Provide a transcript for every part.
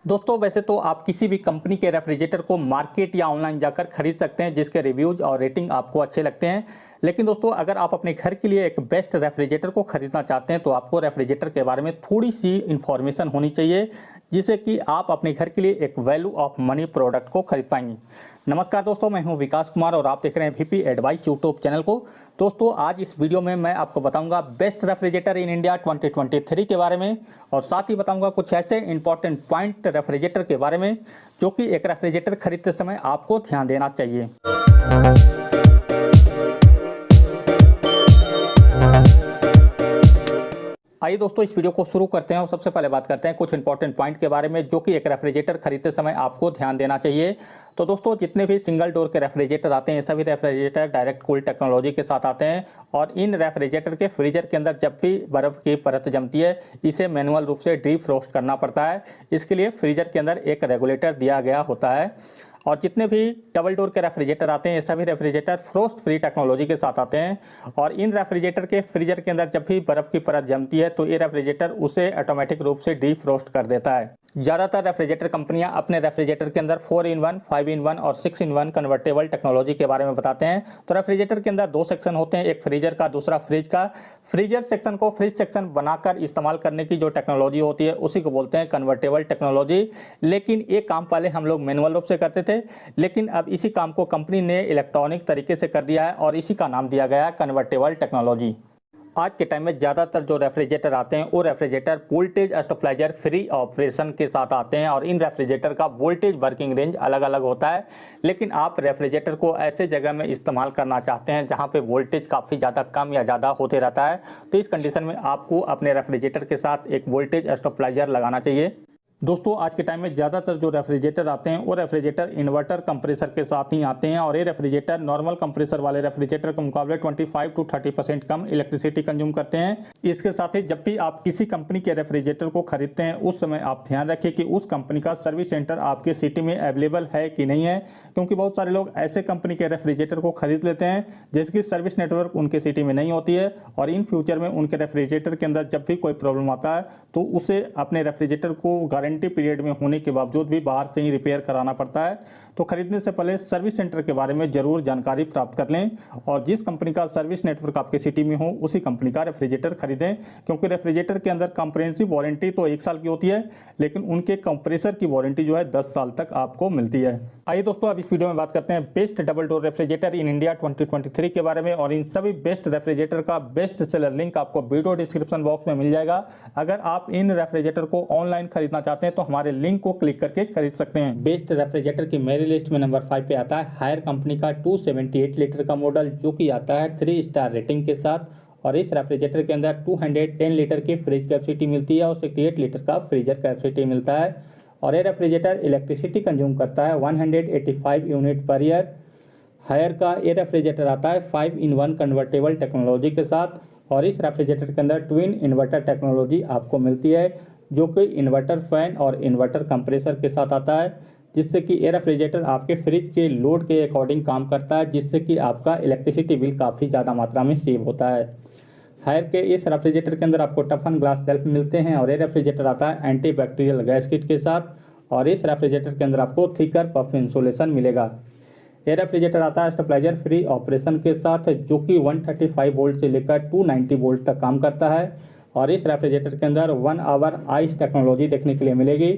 दोस्तों वैसे तो आप किसी भी कंपनी के रेफ्रिजरेटर को मार्केट या ऑनलाइन जाकर खरीद सकते हैं जिसके रिव्यूज और रेटिंग आपको अच्छे लगते हैं। लेकिन दोस्तों अगर आप अपने घर के लिए एक बेस्ट रेफ्रिजरेटर को खरीदना चाहते हैं तो आपको रेफ्रिजरेटर के बारे में थोड़ी सी इन्फॉर्मेशन होनी चाहिए जिससे कि आप अपने घर के लिए एक वैल्यू ऑफ मनी प्रोडक्ट को खरीद पाएंगे। नमस्कार दोस्तों, मैं हूं विकास कुमार और आप देख रहे हैं वीपी एडवाइस यूट्यूब चैनल को। दोस्तों आज इस वीडियो में मैं आपको बताऊंगा बेस्ट रेफ्रिजरेटर इन इंडिया 2023 के बारे में और साथ ही बताऊंगा कुछ ऐसे इंपॉर्टेंट पॉइंट रेफ्रिजरेटर के बारे में जो कि एक रेफ्रिजरेटर खरीदते समय आपको ध्यान देना चाहिए। आइए दोस्तों इस वीडियो को शुरू करते हैं और सबसे पहले बात करते हैं कुछ इंपॉर्टेंट पॉइंट के बारे में जो कि एक रेफ्रिजरेटर खरीदते समय आपको ध्यान देना चाहिए। तो दोस्तों जितने भी सिंगल डोर के रेफ्रिजरेटर आते हैं सभी रेफ्रिजरेटर डायरेक्ट कूल टेक्नोलॉजी के साथ आते हैं और इन रेफ्रिजरेटर के फ्रीजर के अंदर जब भी बर्फ की परत जमती है इसे मैनुअल रूप से डीप फ्रोस्ट करना पड़ता है। इसके लिए फ्रीजर के अंदर एक रेगुलेटर दिया गया होता है और जितने भी डबल डोर के रेफ्रिजरेटर आते हैं सभी रेफ्रिजरेटर फ्रोस्ट फ्री टेक्नोलॉजी के साथ आते हैं और इन रेफ्रिजरेटर के फ्रीजर के अंदर जब भी बर्फ की परत जमती है तो ये रेफ्रिजरेटर उसे ऑटोमेटिक रूप से डीप फ्रोस्ट कर देता है। ज़्यादातर रेफ्रिजरेटर कंपनियां अपने रेफ्रिजरेटर के अंदर 4-in-1, 5-in-1 और 6-in-1 कन्वर्टेबल टेक्नोलॉजी के बारे में बताते हैं। तो रेफ्रिजरेटर के अंदर दो सेक्शन होते हैं, एक फ्रीजर का दूसरा फ्रिज का। फ्रीजर सेक्शन को फ्रिज सेक्शन बनाकर इस्तेमाल करने की जो टेक्नोलॉजी होती है उसी को बोलते हैं कन्वर्टेबल टेक्नोलॉजी। लेकिन ये काम पहले हम लोग मैनुअल रूप से करते थे, लेकिन अब इसी काम को कंपनी ने इलेक्ट्रॉनिक तरीके से कर दिया है और इसी का नाम दिया गया है कन्वर्टेबल टेक्नोलॉजी। आज के टाइम में ज़्यादातर जो रेफ्रिजरेटर आते हैं वो refrigerator voltage stabiliser free operation के साथ आते हैं और इन रेफ्रिजरेटर का वोल्टेज वर्किंग रेंज अलग अलग होता है। लेकिन आप रेफ्रिजरेटर को ऐसे जगह में इस्तेमाल करना चाहते हैं जहां पे वोल्टेज काफ़ी ज़्यादा कम या ज़्यादा होते रहता है तो इस कंडीशन में आपको अपने रेफ्रिजरेटर के साथ एक वोल्टेज स्टेबलाइजर लगाना चाहिए। दोस्तों आज के टाइम में ज़्यादातर जो रेफ्रिजरेटर आते हैं वो रेफ्रिजरेटर इन्वर्टर कंप्रेसर के साथ ही आते हैं और ये रेफ्रिजरेटर नॉर्मल कंप्रेसर वाले रेफ्रिजरेटर के मुकाबले 25 to 30% कम इलेक्ट्रिसिटी कंज्यूम करते हैं। इसके साथ ही जब भी आप किसी कंपनी के रेफ्रिजरेटर को खरीदते हैं उस समय आप ध्यान रखिए कि उस कंपनी का सर्विस सेंटर आपके सिटी में अवेलेबल है कि नहीं है, क्योंकि बहुत सारे लोग ऐसे कंपनी के रेफ्रिजरेटर को खरीद लेते हैं जिसकी सर्विस नेटवर्क उनके सिटी में नहीं होती है और इन फ्यूचर में उनके रेफ्रिजरेटर के अंदर जब भी कोई प्रॉब्लम आता है तो उसे अपने रेफ्रिजरेटर को गारंटी पीरियड में होने के बावजूद भी बाहर से ही रिपेयर कराना पड़ता है। तो खरीदने से पहले सर्विस सेंटर के बारे में जरूर जानकारी प्राप्त कर लें और जिस कंपनी का सर्विस नेटवर्क आपके सिटी में हो उसी कंपनी का रेफ्रिजरेटर खरीदें, क्योंकि रेफ्रिजरेटर के अंदर कंप्रेहेंसिव वारंटी तो 1 साल की होती है लेकिन उनके कंप्रेसर की वारंटी जो है 10 साल तक आपको मिलती है। आइए दोस्तों अब इस वीडियो में बात करते हैं best double door refrigerator in India 2023 के बारे में और इन सभी बेस्ट रेफ्रिजरेटर का बेस्ट सेलर लिंक आपको वीडियो डिस्क्रिप्शन बॉक्स में मिल जाएगा। अगर आप इन रेफ्रिजरेटर को ऑनलाइन खरीदना चाहते हैं तो हमारे लिंक को क्लिक करके खरीद सकते हैं। बेस्ट रेफ्रिजरेटर की मेरी लिस्ट में नंबर 5 पे आता है हायर कंपनी का 278 लीटर का मॉडल जो कि आता है 3 स्टार रेटिंग के साथ और इस रेफ्रिजरेटर के अंदर 210 लीटर की फ्रिज कैपेसिटी मिलती है और 68 लीटर का फ्रीजर कैपेसिटी मिलता है और ये रेफ्रिजरेटर इलेक्ट्रिसिटी कंज्यूम करता है 185 यूनिट पर ईयर। हायर का ये रेफ्रिजरेटर आता है 5-in-1 कन्वर्टेबल टेक्नोलॉजी के साथ और इस रेफ्रिजरेटर के अंदर ट्विन इन्वर्टर टेक्नोलॉजी आपको मिलती है जो कि इन्वर्टर फैन और इन्वर्टर कंप्रेसर के साथ आता है, जिससे कि ये रेफ्रिजरेटर आपके फ्रिज के लोड के अकॉर्डिंग काम करता है, जिससे कि आपका इलेक्ट्रिसिटी बिल काफ़ी ज़्यादा मात्रा में सेव होता है। हायर के इस रेफ्रिजरेटर के अंदर आपको टफन ग्लास शेल्फ मिलते हैं और ये रेफ्रिजरेटर आता है एंटी बैक्टीरियल गैस किट के साथ और इस रेफ्रिजरेटर के अंदर आपको थिकर पफ इंसुलेशन मिलेगा। ये रेफ्रिजरेटर आता है स्टेबलाइजर फ्री ऑपरेशन के साथ जो कि 135 वोल्ट से लेकर 290 वोल्ट तक काम करता है और इस रेफ्रिजरेटर के अंदर 1 आवर आइस टेक्नोलॉजी देखने के लिए मिलेगी,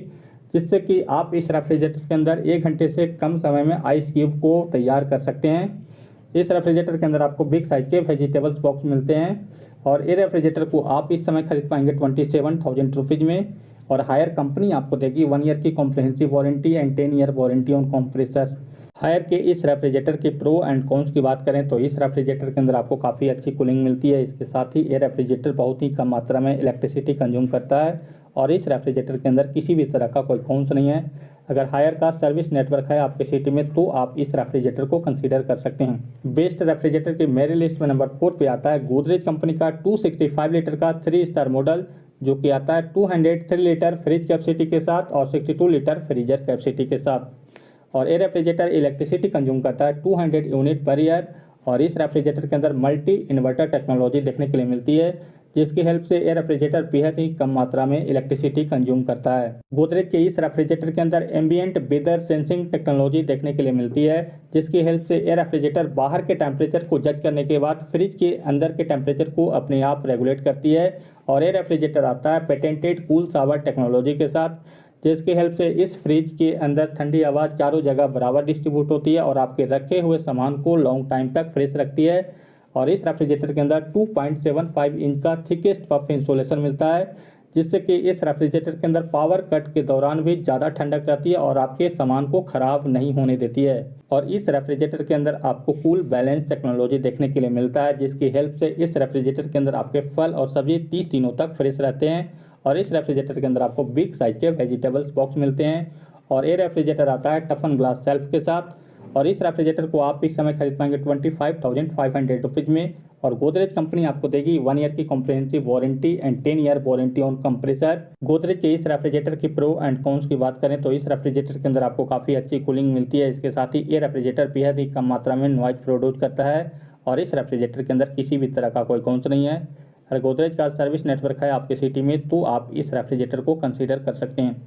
जिससे कि आप इस रेफ्रिजरेटर के अंदर 1 घंटे से कम समय में आइस क्यूब को तैयार कर सकते हैं। इस रेफ्रिजरेटर के अंदर आपको बिग साइज के वेजिटेबल्स बॉक्स मिलते हैं और ये रेफ्रिजरेटर को आप इस समय खरीद पाएंगे 27,000 रुपीज़ में और हायर कंपनी आपको देगी 1 ईयर की comprehensive warranty and 10 year warranty on compressor. Haier के इस रेफ्रिजरेटर के प्रो एंड कॉन्स की बात करें तो इस रेफ्रिजरेटर के अंदर आपको काफ़ी अच्छी कूलिंग मिलती है। इसके साथ ही ये रेफ्रिजरेटर बहुत ही कम मात्रा में इलेक्ट्रिसिटी कंज्यूम करता है और इस रेफ्रिजरेटर के अंदर किसी भी तरह का कोई कॉन्स नहीं है। अगर हायर का सर्विस नेटवर्क है आपके सिटी में तो आप इस रेफ्रिजरेटर को कंसीडर कर सकते हैं। बेस्ट रेफ्रिजरेटर की मेरी लिस्ट में नंबर 4 पे आता है गोदरेज कंपनी का 265 लीटर का 3 स्टार मॉडल जो कि आता है 203 लीटर फ्रिज कैपेसिटी के साथ और 62 लीटर फ्रीजर कैपेसिटी के साथ और ये रेफ्रिजरेटर इलेक्ट्रिसिटी कंज्यूम करता है 200 यूनिट पर ईयर और इस रेफ्रिजरेटर के अंदर मल्टी इन्वर्टर टेक्नोलॉजी देखने के लिए मिलती है, जिसकी हेल्प से एयर रेफ्रिजरेटर बेहद ही कम मात्रा में इलेक्ट्रिसिटी कंज्यूम करता है। गोदरेज के इस रेफ्रिजरेटर के अंदर एम्बिएंट वेदर सेंसिंग टेक्नोलॉजी देखने के लिए मिलती है, जिसकी हेल्प से एयर रेफ्रिजरेटर बाहर के टेम्परेचर को जज करने के बाद फ्रिज के अंदर के टेम्परेचर को अपने आप रेगुलेट करती है। और एयर रेफ्रिजरेटर आता है पेटेंटेड कूल शावर टेक्नोलॉजी के साथ, जिसकी हेल्प से इस फ्रिज के अंदर ठंडी हवा चारों जगह बराबर डिस्ट्रीब्यूट होती है और आपके रखे हुए सामान को लॉन्ग टाइम तक फ्रेश रखती है। और इस रेफ्रिजरेटर के अंदर 2.75 इंच का थिकेस्ट पफ इंसुलेशन मिलता है, जिससे कि इस रेफ्रिजरेटर के अंदर पावर कट के दौरान भी ज़्यादा ठंडक रहती है और आपके सामान को खराब नहीं होने देती है। और इस रेफ्रिजरेटर के अंदर आपको कूल बैलेंस टेक्नोलॉजी देखने के लिए मिलता है, जिसकी हेल्प से इस रेफ्रिजरेटर के अंदर आपके फल और सब्जी 30 दिनों तक फ्रेश रहते हैं। और इस रेफ्रिजरेटर के अंदर आपको बिग साइज के वेजिटेबल्स बॉक्स मिलते हैं। और ये रेफ्रिजरेटर आता है टफन ग्लास शेल्फ के साथ। और इस रेफ्रिजरेटर को आप इस समय खरीद पाएंगे 25,500 रुपीज़ में। और गोदरेज कंपनी आपको देगी 1 ईयर की comprehensive warranty and 10 year warranty on compressor. Godrej के इस रेफ्रिजरेटर की प्रो एंड कॉन्स की बात करें तो इस रेफ्रिजरेटर के अंदर आपको काफ़ी अच्छी कूलिंग मिलती है। इसके साथ ही ये रेफ्रिजरेटर बेहद ही कम मात्रा में नॉइज प्रोड्यूस करता है और इस रेफ्रिजरेटर के अंदर किसी भी तरह का कोई कॉन्स नहीं है। अगर गोदरेज का सर्विस नेटवर्क है आपके सिटी में तो आप इस रेफ्रिजरेटर को कंसीडर कर सकते हैं।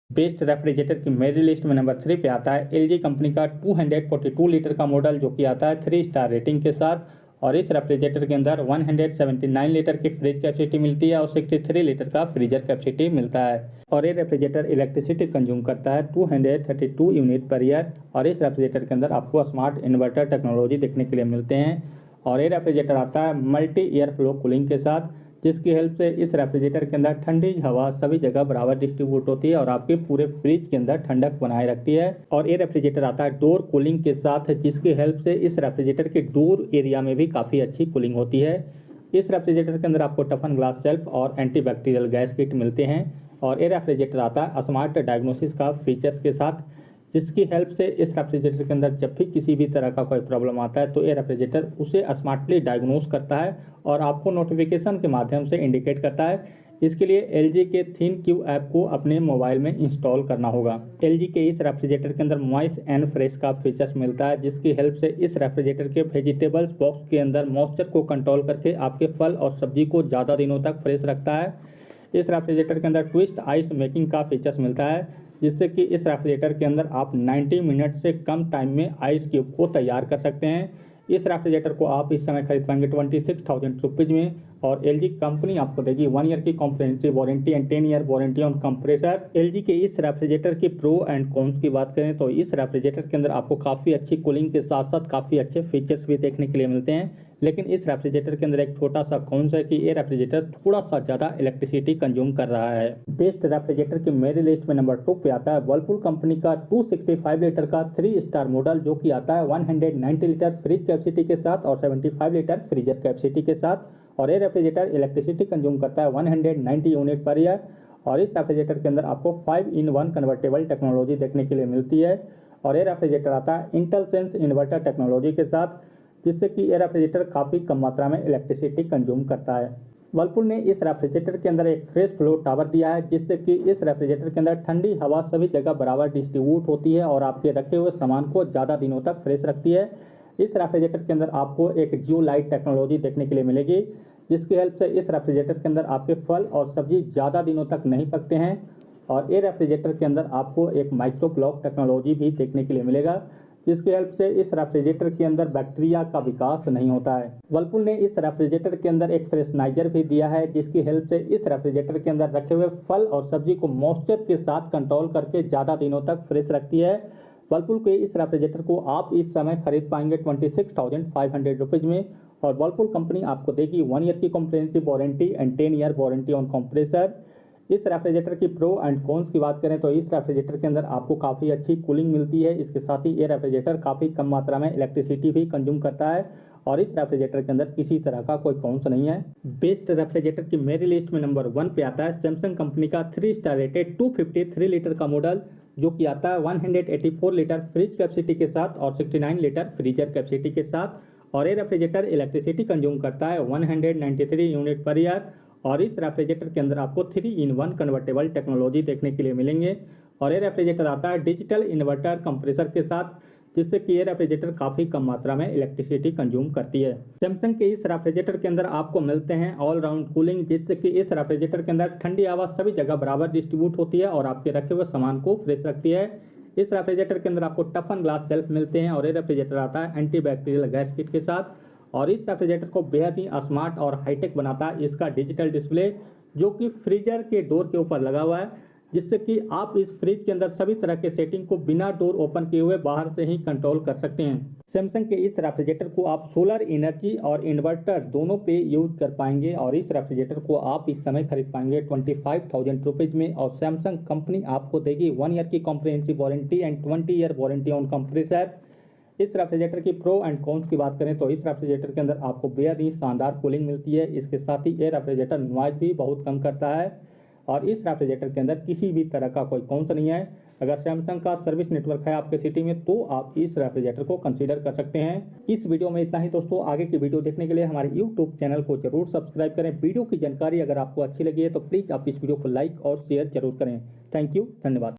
बेस्ट रेफ्रिजरेटर की मेरी लिस्ट में नंबर 3 पे आता है एलजी कंपनी का 242 लीटर का मॉडल, जो कि आता है 3 स्टार रेटिंग के साथ। और इस रेफ्रिजरेटर के अंदर 179 लीटर की फ्रिज कैपेसिटी मिलती है और 63 लीटर का फ्रीजर कैपेसिटी मिलता है। और ये रेफ्रिजरेटर इलेक्ट्रिसिटी कंज्यूम करता है 232 यूनिट पर ईयर। और इस रेफ्रिजरेटर के अंदर आपको स्मार्ट इन्वर्टर टेक्नोलॉजी देखने के लिए मिलते हैं। और ये रेफ्रिजरेटर आता है मल्टी एयर फ्लो कूलिंग के साथ, जिसकी हेल्प से इस रेफ्रिजरेटर के अंदर ठंडी हवा सभी जगह बराबर डिस्ट्रीब्यूट होती है और आपके पूरे फ्रिज के अंदर ठंडक बनाए रखती है। और ये रेफ्रिजरेटर आता है डोर कूलिंग के साथ, जिसकी हेल्प से इस रेफ्रिजरेटर के डोर एरिया में भी काफ़ी अच्छी कूलिंग होती है। इस रेफ्रिजरेटर के अंदर आपको टफन ग्लास शेल्फ और एंटीबैक्टीरियल गैस किट मिलते हैं। और ये रेफ्रिजरेटर आता है स्मार्ट डायग्नोसिस का फीचर्स के साथ, जिसकी हेल्प से इस रेफ्रिजरेटर के अंदर जब भी किसी भी तरह का कोई प्रॉब्लम आता है तो ये रेफ्रिजरेटर उसे स्मार्टली डायग्नोस करता है और आपको नोटिफिकेशन के माध्यम से इंडिकेट करता है। इसके लिए LG के ThinQ ऐप को अपने मोबाइल में इंस्टॉल करना होगा। LG के इस रेफ्रिजरेटर के अंदर मॉइस्ट एंड फ्रेश का फीचर्स मिलता है, जिसकी हेल्प से इस रेफ्रिजरेटर के वेजिटेबल्स बॉक्स के अंदर मॉइस्चर को कंट्रोल करके आपके फल और सब्जी को ज़्यादा दिनों तक फ्रेश रखता है। इस रेफ्रिजरेटर के अंदर ट्विस्ट आइस मेकिंग का फीचर्स मिलता है, जिससे कि इस रेफ्रिजरेटर के अंदर आप 90 मिनट से कम टाइम में आइस क्यूब को तैयार कर सकते हैं। इस रेफ्रिजरेटर को आप इस समय खरीद पाएंगे 26,000 रुपीज़ में। और LG कंपनी आपको देगी 1 ईयर की comprehensive warranty and 10 year warranty on compressor. LG के इस रेफ्रिजरेटर की प्रो एंड कॉन्स की बात करें तो इस रेफ्रिजरेटर के अंदर आपको काफ़ी अच्छी कूलिंग के साथ साथ काफ़ी अच्छे फीचर्स भी देखने के लिए मिलते हैं। लेकिन इस रेफ्रिजरेटर के अंदर एक छोटा सा कॉन्स है कि ये रेफ्रिजरेटर थोड़ा सा ज़्यादा इलेक्ट्रिसिटी कंज्यूम कर रहा है। बेस्ट रेफ्रिजरेटर की मेरी लिस्ट में नंबर 2 पे आता है वर्लपूल कंपनी का 265 लीटर का 3 स्टार मॉडल, जो कि आता है 190 लीटर फ्रिज कैपेसिटी के साथ और 75 लीटर फ्रीजर कैपेसिटी के साथ। और ये रेफ्रिजरेटर इलेक्ट्रिसिटी कंज्यूम करता है 190 यूनिट पर ईयर। और इस रेफ्रिजरेटर के अंदर आपको 5-in-1 कन्वर्टेबल टेक्नोलॉजी देखने के लिए मिलती है। और ये रेफ्रिजरेटर आता है इंटेलसेंस इन्वर्टर टेक्नोलॉजी के साथ, जिससे कि ये रेफ्रिजरेटर काफ़ी कम मात्रा में इलेक्ट्रिसिटी कंज्यूम करता है। वर्लपूल ने इस रेफ्रिजरेटर के अंदर एक फ्रेश फ्लो टावर दिया है, जिससे कि इस रेफ्रिजरेटर के अंदर ठंडी हवा सभी जगह बराबर डिस्ट्रीब्यूट होती है और आपके रखे हुए सामान को ज़्यादा दिनों तक फ्रेश रखती है। इस रेफ्रिजरेटर के अंदर आपको एक जियो लाइट टेक्नोलॉजी देखने के लिए मिलेगी, जिसकी हेल्प से इस रेफ्रिजरेटर के अंदर आपके फल और सब्जी ज़्यादा दिनों तक नहीं पकते हैं। और ये रेफ्रिजरेटर के अंदर आपको एक माइक्रो ब्लॉक टेक्नोलॉजी भी देखने के लिए मिलेगा, जिसकी हेल्प से इस रेफ्रिजरेटर के अंदर बैक्टीरिया का विकास नहीं होता है। वर्लपूल ने इस रेफ्रिजरेटर के अंदर एक फ्रेशनाइजर भी दिया है, जिसकी हेल्प से इस रेफ्रिजरेटर के अंदर रखे हुए फल और सब्जी को मॉइस्चर के साथ कंट्रोल करके ज़्यादा दिनों तक फ्रेश रखती है। वर्लपूल के इस रेफ्रिजरेटर को आप इस समय खरीद पाएंगे 26,500 रुपीज़ में। और वर्लपूल कंपनी आपको देगी 1 ईयर की comprehensive warranty and 10 year warranty on compressor. इस रेफ्रिजरेटर की प्रो एंड कॉन्स की बात करें तो इस रेफ्रिजरेटर के अंदर आपको काफ़ी अच्छी कूलिंग मिलती है। इसके साथ ही ये रेफ्रिजरेटर काफ़ी कम मात्रा में इलेक्ट्रिसिटी भी कंज्यूम करता है और इस रेफ्रिजरेटर के अंदर किसी तरह का कोई कॉन्स नहीं है। बेस्ट रेफ्रिजरेटर की मेरी लिस्ट में नंबर 1 पे आता है सैमसंग कंपनी का 3 स्टार रेटेड 253 लीटर का मॉडल, जो कि आता है 184 लीटर फ्रिज कैपेसिटी के साथ और 69 लीटर फ्रीजर कैपेसिटी के साथ। और ये रेफ्रिजरेटर इलेक्ट्रिसिटी कंज्यूम करता है 193 यूनिट पर ईयर। और इस रेफ्रिजरेटर के अंदर आपको 3-in-1 कन्वर्टेबल टेक्नोलॉजी देखने के लिए मिलेंगे। और ये रेफ्रिजरेटर आता है डिजिटल इन्वर्टर कंप्रेसर के साथ, जिससे कि ये रेफ्रिजरेटर काफ़ी कम मात्रा में इलेक्ट्रिसिटी कंज्यूम करती है। सैमसंग के इस रेफ्रिजरेटर के अंदर आपको मिलते हैं ऑल राउंड कूलिंग, जिससे कि इस रेफ्रिजरेटर के अंदर ठंडी हवा सभी जगह बराबर डिस्ट्रीब्यूट होती है और आपके रखे हुए सामान को फ्रेश रखती है। इस रेफ्रिजरेटर के अंदर आपको टफन ग्लास शेल्फ मिलते हैं और ये रेफ्रिजरेटर आता है एंटी बैक्टीरियल गैस किट के साथ। और इस रेफ्रिजरेटर को बेहद ही स्मार्ट और हाईटेक बनाता है इसका डिजिटल डिस्प्ले, जो कि फ्रीजर के डोर के ऊपर लगा हुआ है, जिससे कि आप इस फ्रिज के अंदर सभी तरह के सेटिंग को बिना डोर ओपन किए हुए बाहर से ही कंट्रोल कर सकते हैं। सैमसंग के इस रेफ्रिजरेटर को आप सोलर एनर्जी और इन्वर्टर दोनों पे यूज कर पाएंगे और इस रेफ्रिजरेटर को आप इस समय खरीद पाएंगे 25,000 रुपीज़ में। और सैमसंग कंपनी आपको देगी 1 ईयर की comprehensive warranty and 20 year warranty on compressor. इस रेफ्रिजरेटर की प्रो एंड कॉन्स की बात करें तो इस रेफ्रिजरेटर के अंदर आपको बेहद ही शानदार कूलिंग मिलती है। इसके साथ ही ये रेफ्रिजरेटर नॉइज भी बहुत कम करता है और इस रेफ्रिजरेटर के अंदर किसी भी तरह का कोई कॉन्स नहीं है। अगर सैमसंग का सर्विस नेटवर्क है आपके सिटी में तो आप इस रेफ्रिजरेटर को कंसीडर कर सकते हैं। इस वीडियो में इतना ही दोस्तों। आगे की वीडियो देखने के लिए हमारे यूट्यूब चैनल को जरूर सब्सक्राइब करें। वीडियो की जानकारी अगर आपको अच्छी लगी है तो प्लीज़ आप इस वीडियो को लाइक और शेयर जरूर करें। थैंक यू, धन्यवाद।